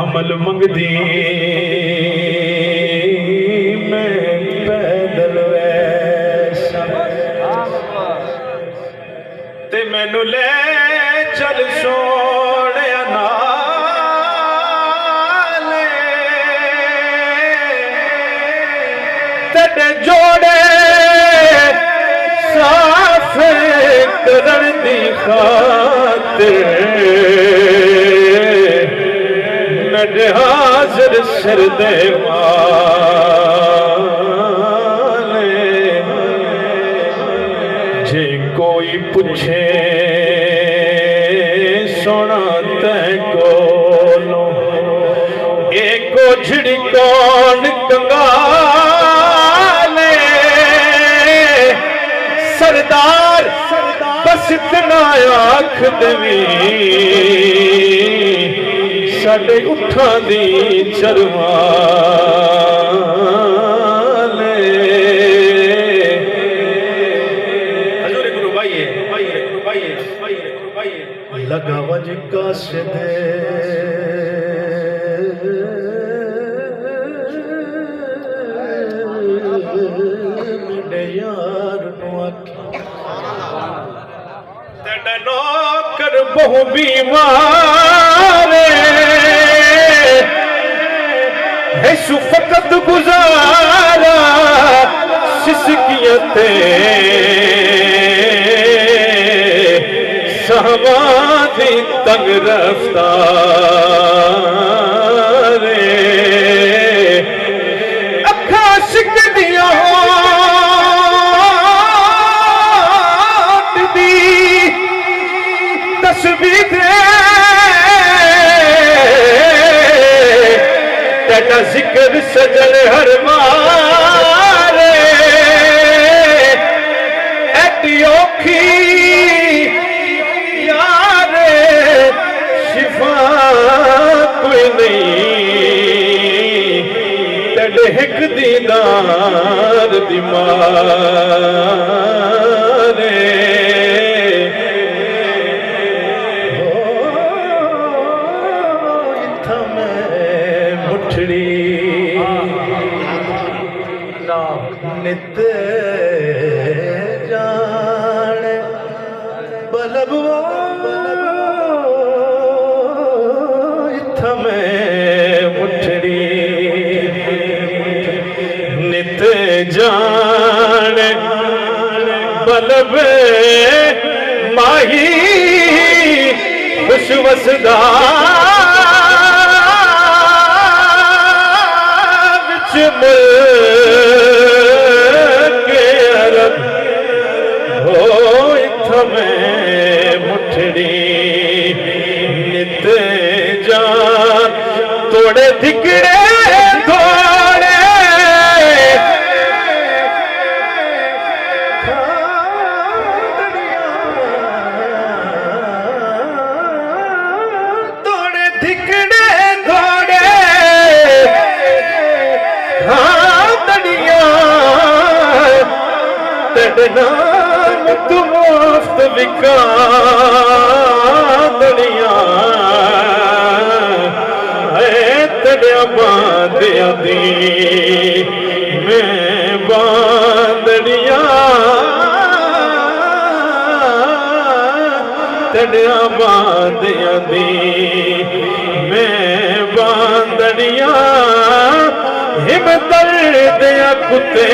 अमल मंगदी मैं पैदल वैसा ते मैनू ले चल सोने नाले तेरे जोड़े साफ करन दी खातिर मेरे हाजिर सिर दे माले जे कोई पूछे सोना तै कोलो एको झिड़ी कौन कंगाले सरदार बस इतना आख देवी साडे उठां दी चरवाले हजूर गुरु भाई लगा वज काशदे मेरे यार नु तेरा नौकर बहु बीमार है फकत गुजारा सिसकियते सहवादी तंग रफ्तार अखा शिक दिया तस्वीर तेरा जिक्र सजन हर मारे एडी औखी यार शिफा कोई नहीं तेरे हिक दीदार दी मारे नित जान बलब इत्था में मुठड़ी नित जान बलब माही खुश वसदा विच मुठड़ी नित जान तोड़े धिकड़े थोड़े तोड़े धिकड़े थोड़े हाँ तड़िया तेरे नाम तू मुफ्त विका दड़िया तड़िया बांधिया दी मैं बांधड़िया तड़िया बांधिया दी मैं बांधड़िया हिम दर्द या कुत्ते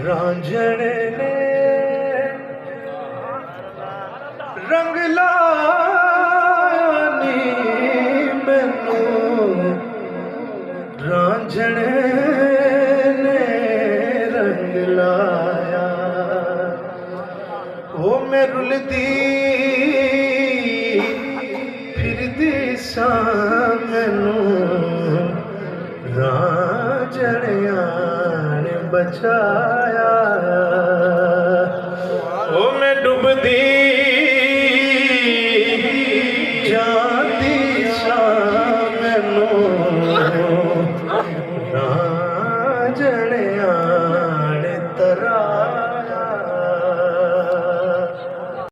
रांझण ने रंग लानी मैनू रांझण ने रंग लाया वो मैं रुलदी फिरदी सा मैनू रांझणिया ने बचाया ओ मैं डुबदी